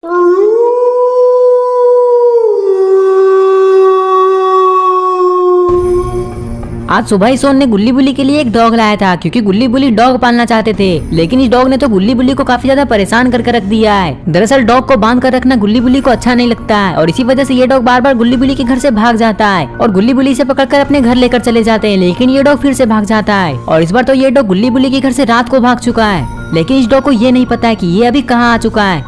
आज सुबह ही सोन ने गुल्ली बुल्ली के लिए एक डॉग लाया था, क्योंकि गुल्ली बुल्ली डॉग पालना चाहते थे। लेकिन इस डॉग ने तो गुल्ली बुल्ली को काफी ज्यादा परेशान करके रख दिया है। दरअसल डॉग को बांध कर रखना गुल्ली बुल्ली को अच्छा नहीं लगता है, और इसी वजह से ये डॉग बार बार गुल्ली बुल्ली के घर से भाग जाता है और गुल्ली बुल्ली से पकड़कर अपने घर लेकर चले जाते हैं। लेकिन ये डॉग फिर से भाग जाता है, और इस बार तो ये डॉग गुल्ली बुल्ली के घर से रात को भाग चुका है। लेकिन इस डॉग को ये नहीं पता है कि ये अभी कहाँ आ चुका है।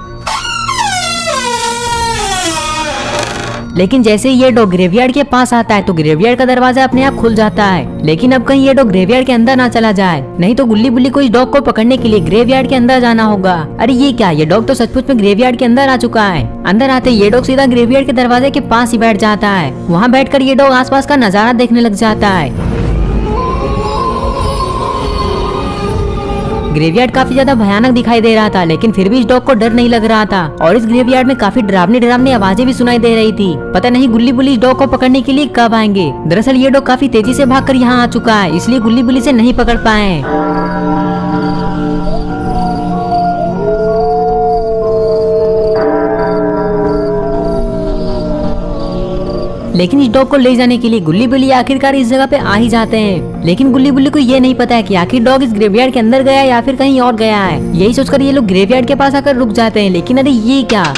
लेकिन जैसे ही ये डॉग ग्रेवयार्ड के पास आता है तो ग्रेवयार्ड का दरवाजा अपने आप खुल जाता है। लेकिन अब कहीं ये डॉग ग्रेवयार्ड के अंदर ना चला जाए, नहीं तो गुल्ली बुल्ली को इस डॉग को पकड़ने के लिए ग्रेवयार्ड के अंदर जाना होगा। अरे ये क्या, ये डॉग तो सचमुच में ग्रेवयार्ड के अंदर आ चुका है। अंदर आते ये डॉग सीधा ग्रेवयार्ड के दरवाजे के पास ही बैठ जाता है। वहाँ बैठकर ये डॉग आसपास का नजारा देखने लग जाता है। ग्रेवयार्ड काफी ज्यादा भयानक दिखाई दे रहा था, लेकिन फिर भी इस डॉग को डर नहीं लग रहा था, और इस ग्रेवयार्ड में काफी डरावनी आवाजें भी सुनाई दे रही थी। पता नहीं गुल्ली बुल्ली इस डॉग को पकड़ने के लिए कब आएंगे। दरअसल ये डॉग काफी तेजी से भागकर यहाँ आ चुका है, इसलिए गुल्ली बुल्ली से नहीं पकड़ पाए। लेकिन इस डॉग को ले जाने के लिए गुल्ली बुल्ली आखिरकार इस जगह पे आ ही जाते हैं। लेकिन गुल्ली बुल्ली को ये नहीं पता है कि आखिर डॉग इस ग्रेवयार्ड के अंदर गया या फिर कहीं और गया है। यही सोचकर ये लोग ग्रेवयार्ड के पास आकर रुक जाते हैं। लेकिन अरे ये क्या,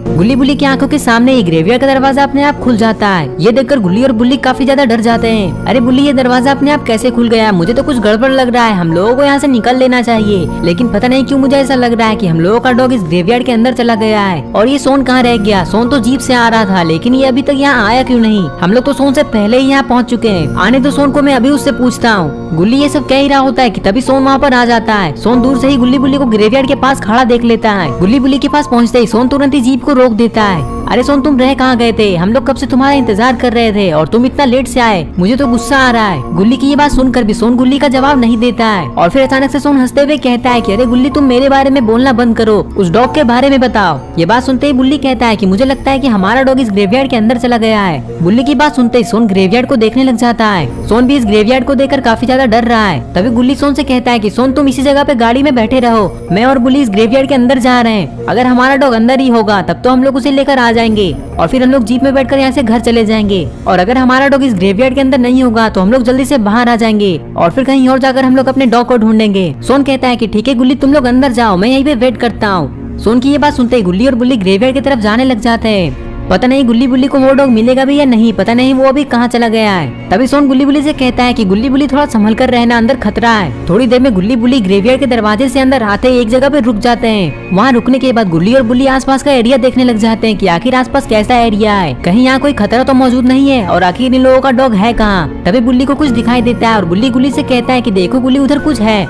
गुल्ली बुल्ली की आंखों के सामने ही ग्रेवयार्ड का दरवाजा अपने आप खुल जाता है। ये देखकर गुल्ली और बुल्ली काफी ज्यादा डर जाते हैं। अरे बुल्ली, ये दरवाजा अपने आप कैसे खुल गया? मुझे तो कुछ गड़बड़ लग रहा है, हम लोगों को यहाँ से निकल लेना चाहिए। लेकिन पता नहीं क्यों मुझे ऐसा लग रहा है कि हम लोगों का डॉग इस ग्रेवयार्ड के अंदर चला गया है। और ये सोन कहाँ रह गया? सोन तो जीप से आ रहा था, लेकिन ये अभी तक यहाँ आया क्यों नहीं? हम लोग तो सोन से पहले ही यहाँ पहुँच चुके हैं। आने तो सोन को, मैं अभी उससे पूछता हूँ। गुल्ली ये सब कह ही रहा होता है कि तभी सोन वहाँ पर आ जाता है। सोन दूर से ही गुल्ली बुल्ली को ग्रेवयार्ड के पास खड़ा देख लेता है। गुल्ली बुल्ली के पास पहुँचते ही सोन तुरंत ही जीप को रोक देता है। अरे सोन, तुम रह कहाँ गए थे? हम लोग कब से तुम्हारा इंतजार कर रहे थे और तुम इतना लेट से आए, मुझे तो गुस्सा आ रहा है। गुल्ली की ये बात सुनकर भी सोन गुल्ली का जवाब नहीं देता है, और फिर अचानक से सोन हंसते हुए कहता है कि अरे गुल्ली, तुम मेरे बारे में बोलना बंद करो, उस डॉग के बारे में बताओ। ये बात सुनते ही गुल्ली कहता है कि मुझे लगता है कि हमारा डॉग इस ग्रेवयार्ड के अंदर चला गया है। गुल्ली की बात सुनते ही सोन ग्रेवयार्ड को देखने लग जाता है। सोन भी इस ग्रेवयार्ड को देखकर काफी ज्यादा डर रहा है। तभी गुल्ली सोन से कहता है कि सोन, तुम इसी जगह पे गाड़ी में बैठे रहो, मैं और गुल्ली इस ग्रेवयार्ड के अंदर जा रहे हैं। अगर हमारा डॉग अंदर ही होगा तब तो हम लोग उसे लेकर आ जाएंगे, और फिर हम लोग जीप में बैठकर यहाँ से घर चले जाएंगे। और अगर हमारा डॉग इस ग्रेवयार्ड के अंदर नहीं होगा तो हम लोग जल्दी से बाहर आ जाएंगे, और फिर कहीं और जाकर हम लोग अपने डॉग को ढूंढेंगे। सोन कहता है कि ठीक है गुल्ली, तुम लोग अंदर जाओ, मैं यहीं पे वेट करता हूँ। सोन की ये बात सुनते ही गुल्ली और बुल्ली ग्रेवयार्ड की तरफ जाने लग जाते हैं। पता नहीं गुल्ली बुल्ली को वो डॉग मिलेगा भी या नहीं, पता नहीं वो अभी कहाँ चला गया है। तभी सोन गुल्ली बुल्ली से कहता है कि गुल्ली बुल्ली, थोड़ा संभल कर रहना, अंदर खतरा है। थोड़ी देर में गुल्ली बुल्ली ग्रेवयार्ड के दरवाजे से अंदर आते ही एक जगह पे रुक जाते हैं। वहाँ रुकने के बाद गुल्ली और बुल्ली आसपास का एरिया देखने लग जाते हैं कि आखिर आसपास कैसा एरिया है, कहीं यहाँ कोई खतरा तो मौजूद नहीं है, और आखिर इन लोगों का डॉग है कहाँ। तभी बुल्ली को कुछ दिखाई देता है, और बुल्ली गुल्ली से कहता है कि देखो गुल्ली, उधर कुछ है।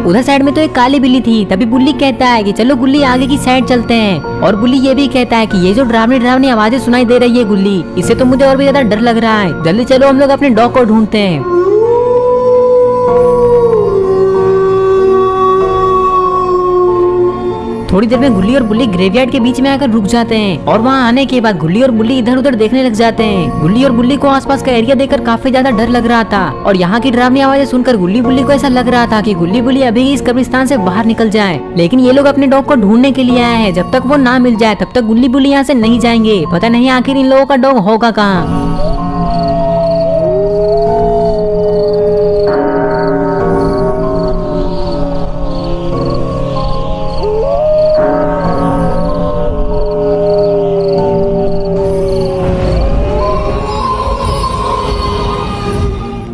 उधर साइड में तो एक काली बिल्ली थी। तभी बुल्ली कहता है कि चलो गुल्ली, आगे की साइड चलते हैं। और बुल्ली ये भी कहता है कि ये जो डरावनी आवाजें सुनाई दे रही है गुल्ली, इससे तो मुझे और भी ज्यादा डर लग रहा है, जल्दी चलो हम लोग अपने डॉग को ढूंढते हैं। थोड़ी देर में गुल्ली और बुल्ली ग्रेवयार्ड के बीच में आकर रुक जाते हैं, और वहाँ आने के बाद गुल्ली और बुल्ली इधर उधर देखने लग जाते हैं। गुल्ली और बुल्ली को आसपास का एरिया देखकर काफी ज्यादा डर लग रहा था, और यहाँ की डरावनी आवाजें सुनकर गुल्ली बुल्ली को ऐसा लग रहा था कि गुल्ली बुल्ली अभी इस कब्रिस्तान से बाहर निकल जाए। लेकिन ये लोग अपने डॉग को ढूंढने के लिए आए हैं, जब तक वो ना मिल जाए तब तक गुल्ली बुल्ली यहाँ से नहीं जाएंगे। पता नहीं आखिर इन लोगों का डॉग होगा कहाँ।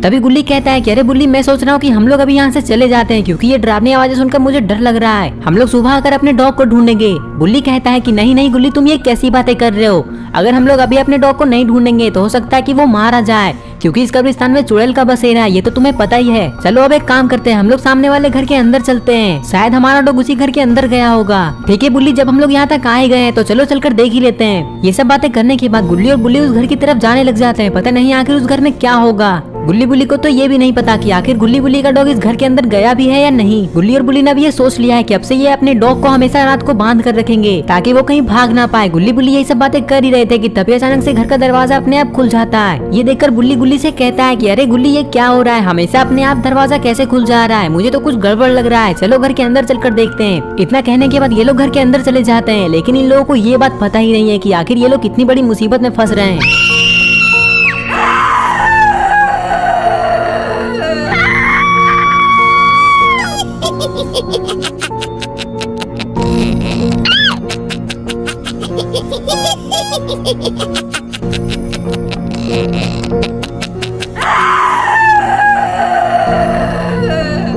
तभी गुल्ली कहता है कि अरे बुल्ली, मैं सोच रहा हूँ कि हम लोग अभी यहाँ से चले जाते हैं, क्योंकि ये डरावनी आवाजें सुनकर मुझे डर लग रहा है। हम लोग सुबह आकर अपने डॉग को ढूंढेंगे। बुल्ली कहता है कि नहीं नहीं गुल्ली, तुम ये कैसी बातें कर रहे हो? अगर हम लोग अभी अपने डॉग को नहीं ढूंढेंगे तो हो सकता है कि वो मारा जाए, क्योंकि इस कब्रिस्तान में चुड़ैल का बसेरा है, ये तो तुम्हें पता ही है। चलो अब एक काम करते हैं, हम लोग सामने वाले घर के अंदर चलते हैं, शायद हमारा डॉग उसी घर के अंदर गया होगा। ठीक है बुल्ली, जब हम लोग यहाँ तक आ ही गए हैं तो चलो चलकर देख ही लेते हैं। ये सब बातें करने के बाद गुल्ली और बुल्ली उस घर की तरफ जाने लग जाते हैं। पता नहीं आखिर उस घर में क्या होगा। गुल्ली बुल्ली को तो ये भी नहीं पता कि आखिर गुल्ली बुल्ली का डॉग इस घर के अंदर गया भी है या नहीं। गुल्ली और बुल्ली ने भी ये सोच लिया है कि अब से ये अपने डॉग को हमेशा रात को बांध कर रखेंगे ताकि वो कहीं भाग ना पाए। गुल्ली बुल्ली यही सब बातें कर ही रहे थे कि तभी अचानक से घर का दरवाजा अपने आप खुल जाता है। ये देखकर बुल्ली गुल्ली से कहता है कि अरे गुल्ली ये क्या हो रहा है, हमेशा अपने आप दरवाजा कैसे खुल जा रहा है, मुझे तो कुछ गड़बड़ लग रहा है, चलो घर के अंदर चलकर देखते हैं। इतना कहने के बाद ये लोग घर के अंदर चले जाते हैं, लेकिन इन लोगों को ये बात पता ही नहीं है कि आखिर ये लोग कितनी बड़ी मुसीबत में फंस रहे हैं।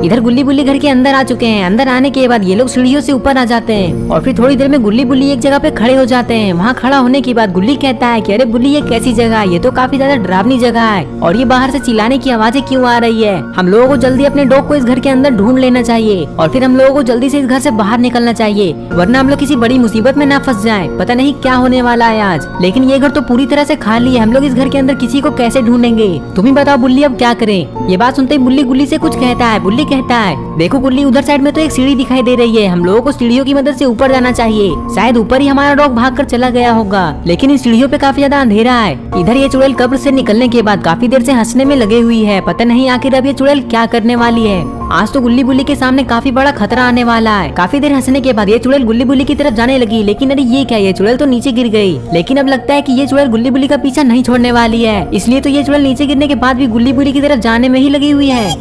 इधर गुल्ली बुल्ली घर के अंदर आ चुके हैं। अंदर आने के बाद ये लोग सीढ़ियों से ऊपर आ जाते हैं और फिर थोड़ी देर में गुल्ली बुल्ली एक जगह पे खड़े हो जाते हैं। वहाँ खड़ा होने के बाद गुल्ली कहता है कि अरे बुल्ली ये कैसी जगह है, ये तो काफी ज्यादा डरावनी जगह है और ये बाहर से चिल्लाने की आवाजें क्यों आ रही है। हम लोगों को जल्दी अपने डॉग को इस घर के अंदर ढूंढ लेना चाहिए और फिर हम लोगों को जल्दी से इस घर से बाहर निकलना चाहिए, वरना हम लोग किसी बड़ी मुसीबत में ना फंस जाए। पता नहीं क्या होने वाला है आज। लेकिन ये घर तो पूरी तरह से खाली है, हम लोग इस घर के अंदर किसी को कैसे ढूंढेंगे। तुम ही बताओ बुल्ली अब क्या करें। ये बात सुनते ही बुल्ली गुल्ली से कुछ कहता है। बुल्ली कहता है देखो गुल्ली उधर साइड में तो एक सीढ़ी दिखाई दे रही है, हम लोगों को सीढ़ियों की मदद से ऊपर जाना चाहिए। शायद ऊपर ही हमारा डॉग भागकर चला गया होगा, लेकिन इन सीढ़ियों पे काफी ज्यादा अंधेरा है। इधर ये चुड़ैल कब्र से निकलने के बाद काफी देर से हंसने में लगे हुई है। पता नहीं आखिर अब ये चुड़ैल क्या करने वाली है। आज तो गुल्ली बुल्ली के सामने काफी बड़ा खतरा आने वाला है। काफी देर हंसने के बाद ये चुड़ैल गुल्ली बुल्ली की तरफ जाने लगी, लेकिन अरे ये क्या, ये चुड़ैल तो नीचे गिर गई। लेकिन अब लगता है कि ये चुड़ैल गुल्ली बुल्ली का पीछा नहीं छोड़ने वाली है, इसलिए तो ये चुड़ैल नीचे गिरने के बाद भी गुल्ली बुल्ली की तरफ जाने में ही लगी हुई है।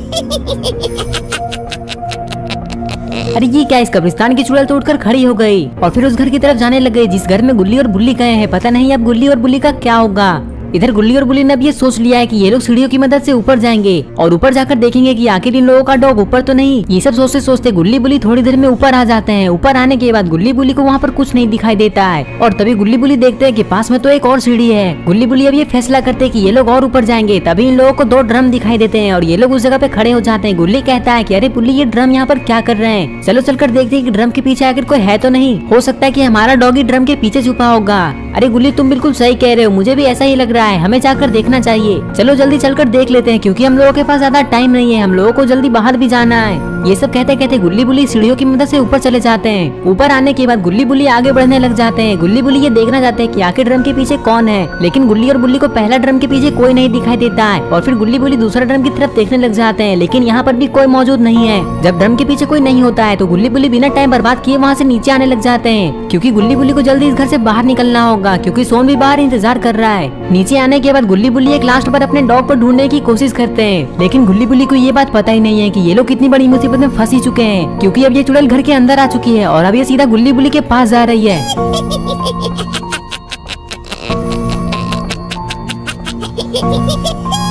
अरे ये क्या, इस कब्रिस्तान की चुड़ैल तो उठकर खड़ी हो गई और फिर उस घर की तरफ जाने लग गई जिस घर में गुल्ली और बुल्ली गए हैं। पता नहीं अब गुल्ली और बुल्ली का क्या होगा। इधर गुल्ली और बुल्ली ने अब ये सोच लिया है कि ये लोग सीढ़ियों की मदद से ऊपर जाएंगे और ऊपर जाकर देखेंगे कि आखिर इन लोगों का डॉग ऊपर तो नहीं। ये सब सोचते सोचते गुल्ली बुल्ली थोड़ी देर में ऊपर आ जाते हैं। ऊपर आने के बाद गुल्ली बुल्ली को वहाँ पर कुछ नहीं दिखाई देता है और तभी गुल्ली बुल्ली देखते हैं कि पास में तो एक और सीढ़ी है। गुल्ली बुल्ली अब ये फैसला करते हैं कि ये लोग और ऊपर जाएंगे। तभी इन लोगों को 2 ड्रम दिखाई देते हैं और ये लोग उस जगह पे खड़े हो जाते हैं। गुल्ली कहता है कि अरे बुल्ली ये ड्रम यहाँ पर क्या कर रहे हैं, चलो चलकर देखते हैं कि ड्रम के पीछे आखिर कोई है तो नहीं, हो सकता है कि हमारा डॉगी ड्रम के पीछे छुपा होगा। अरे गुल्ली तुम बिल्कुल सही कह रहे हो, मुझे भी ऐसा ही लग रहा है, हमें जाकर देखना चाहिए। चलो जल्दी चलकर देख लेते हैं क्योंकि हम लोगों के पास ज्यादा टाइम नहीं है, हम लोगों को जल्दी बाहर भी जाना है। ये सब कहते कहते गुल्ली बुल्ली सीढ़ियों की मदद से ऊपर चले जाते हैं। ऊपर आने के बाद गुल्ली बुल्ली आगे बढ़ने लग जाते हैं। गुल्ली बुल्ली ये देखना चाहते हैं कि आखिर ड्रम के पीछे कौन है, लेकिन गुल्ली और बुल्ली को पहला ड्रम के पीछे कोई नहीं दिखाई देता है और फिर गुल्ली बुल्ली दूसरा ड्रम की तरफ देखने लग जाते हैं, लेकिन यहाँ पर भी कोई मौजूद नहीं है। जब ड्रम के पीछे कोई नहीं होता है तो गुल्ली बुल्ली बिना टाइम बर्बाद किए वहाँ से नीचे आने लग जाते हैं क्योंकि गुल्ली बुल्ली को जल्दी इस घर से बाहर निकलना होगा क्योंकि सोन भी बाहर इंतजार कर रहा है। नीचे आने के बाद गुल्ली बुल्ली एक लास्ट बार अपने डॉग को ढूंढने की कोशिश करते हैं, लेकिन गुल्ली बुल्ली को ये बात पता ही नहीं है कि ये लोग कितनी बड़ी मुसीबत में फंस ही चुके हैं क्योंकि अब ये चुड़ैल घर के अंदर आ चुकी है और अब ये सीधा गुल्ली बुल्ली के पास जा रही है।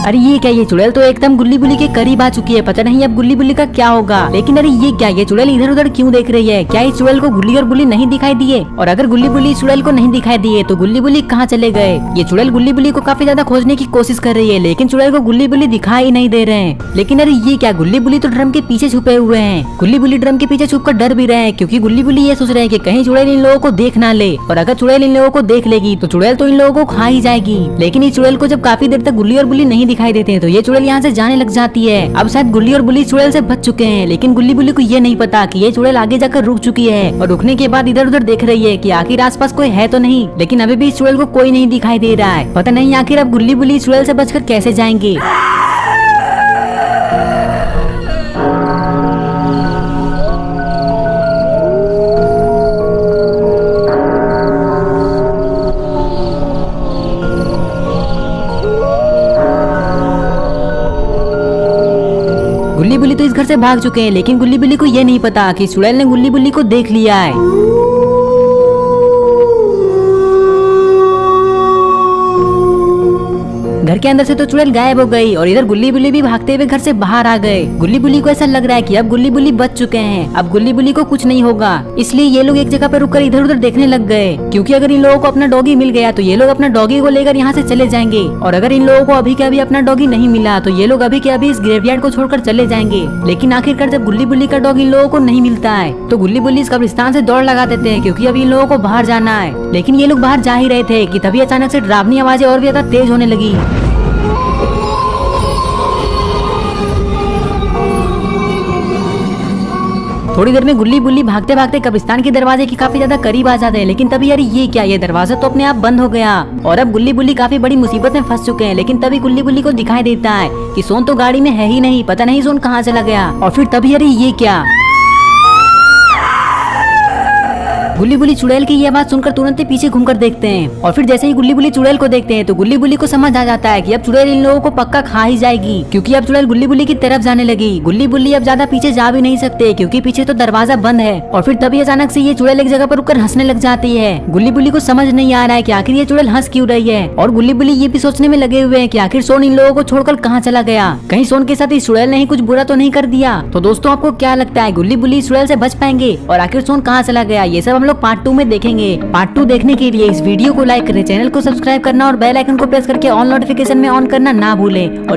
अरे ये क्या, ये चुड़ैल तो एकदम गुल्ली बुल्ली के करीब आ चुकी है। पता नहीं अब गुल्ली बुल्ली का क्या होगा। लेकिन अरे ये क्या, ये चुड़ैल इधर उधर क्यों देख रही है? क्या इस चुड़ैल को गुल्ली और बुल्ली नहीं दिखाई दिए? और अगर गुल्ली बुल्ली इस चुड़ैल को नहीं दिखाई दिए तो गुल्ली बुल्ली कहाँ चले गए? ये चुड़ैल गुल्ली बुल्ली को काफी ज्यादा खोजने की कोशिश कर रही है, लेकिन चुड़ैल को गुल्ली बुल्ली दिखाई नहीं दे रहे हैं। लेकिन अरे ये क्या, गुल्ली बुल्ली तो ड्रम के पीछे छुपे हुए हैं। गुल्ली बुल्ली ड्रम के पीछे छुप कर डर भी रहे हैं क्योंकि गुल्ली बुल्ली ये सोच रहे हैं कि कहीं चुड़ैल इन लोगों को देख ना ले, और अगर चुड़ैल इन लोगों को देख लेगी तो चुड़ैल तो इन लोगों को खा ही जाएगी। लेकिन इस चुड़ैल को जब काफी देर तक गुल्ली और बुल्ली नहीं दिखाई देते हैं तो ये चुड़ैल यहाँ से जाने लग जाती है। अब शायद गुल्ली और बुल्ली चुड़ैल से बच चुके हैं, लेकिन गुल्ली बुल्ली को ये नहीं पता कि ये चुड़ैल आगे जाकर रुक चुकी है और रुकने के बाद इधर उधर देख रही है कि आखिर आसपास कोई है तो नहीं। लेकिन अभी भी इस चुड़ैल को कोई नहीं दिखाई दे रहा है। पता नहीं आखिर अब गुल्ली बुल्ली चुड़ैल से बचकर कैसे जाएंगे। गुल्ली बुल्ली तो इस घर से भाग चुके हैं, लेकिन गुल्ली बुल्ली को ये नहीं पता कि चुड़ैल ने गुल्ली बुल्ली को देख लिया है। घर के अंदर से तो चुड़ैल गायब हो गई और इधर गुल्ली बुल्ली भी भागते हुए घर से बाहर आ गए। गुल्ली बुल्ली को ऐसा लग रहा है कि अब गुल्ली बुल्ली बच चुके हैं, अब गुल्ली बुल्ली को कुछ नहीं होगा। इसलिए ये लोग एक जगह पर रुककर इधर उधर देखने लग गए क्योंकि अगर इन लोगों को अपना डॉगी मिल गया तो ये लोग अपना डॉगी को लेकर यहाँ से चले जाएंगे, और अगर इन लोगों को अभी के अभी अपना डॉगी नहीं मिला तो ये लोग अभी के अभी इस ग्रेवयार्ड को छोड़कर चले जाएंगे। लेकिन आखिरकार जब गुल्ली बुल्ली का डॉग इन लोगों को नहीं मिलता है तो गुल्ली बुल्ली इस कब्रिस्तान से दौड़ लगा देते हैं क्योंकि अभी इन लोगों को बाहर जाना है। लेकिन ये लोग बाहर जा ही रहे थे कि तभी अचानक से डरावनी आवाजें और भी ज्यादा तेज होने लगी। थोड़ी देर में गुल्ली बुल्ली भागते भागते कब्रिस्तान के दरवाजे के काफी ज्यादा करीब आ जाते हैं, लेकिन तभी यार ये क्या, ये दरवाजा तो अपने आप बंद हो गया और अब गुल्ली बुल्ली काफी बड़ी मुसीबत में फंस चुके हैं। लेकिन तभी गुल्ली बुल्ली को दिखाई देता है कि सोन तो गाड़ी में है ही नहीं, पता नहीं सोन कहाँ चला गया। और फिर तभी अरे ये क्या, गुल्ली बुल्ली चुड़ैल की ये बात सुनकर तुरंत ही पीछे घूमकर देखते हैं और फिर जैसे ही गुल्ली बुल्ली चुड़ैल को देखते हैं तो गुल्ली बुल्ली को समझ आ जाता है कि अब चुड़ैल इन लोगों को पक्का खा ही जाएगी, क्योंकि अब चुड़ैल गुल्ली बुल्ली की तरफ जाने लगी। गुल्ली बुल्ली अब ज्यादा पीछे जा भी नहीं सकते क्योंकि पीछे तो दरवाजा बंद है। और फिर तभी अचानक से ये चुड़ैल एक जगह पर रुककर हंसने लग जाती है। गुल्ली बुल्ली को समझ नहीं आ रहा है कि आखिर ये चुड़ैल हंस क्यों रही है और गुल्ली बुल्ली ये भी सोचने में लगे हुए हैं कि आखिर सोन इन लोगों को छोड़कर कहाँ चला गया, कहीं सोन के साथ इस चुड़ैल ने ही कुछ बुरा तो नहीं कर दिया। तो दोस्तों आपको क्या लगता है, गुल्ली बुल्ली इस चुड़ैल से बच पाएंगे और आखिर सोन कहाँ चला गया, ये सब हम लोग पार्ट 2 में देखेंगे। पार्ट 2 देखने के लिए इस वीडियो को लाइक करें, चैनल को सब्सक्राइब करना और बेल आइकन को प्रेस करके ऑल नोटिफिकेशन में ऑन करना ना भूलें।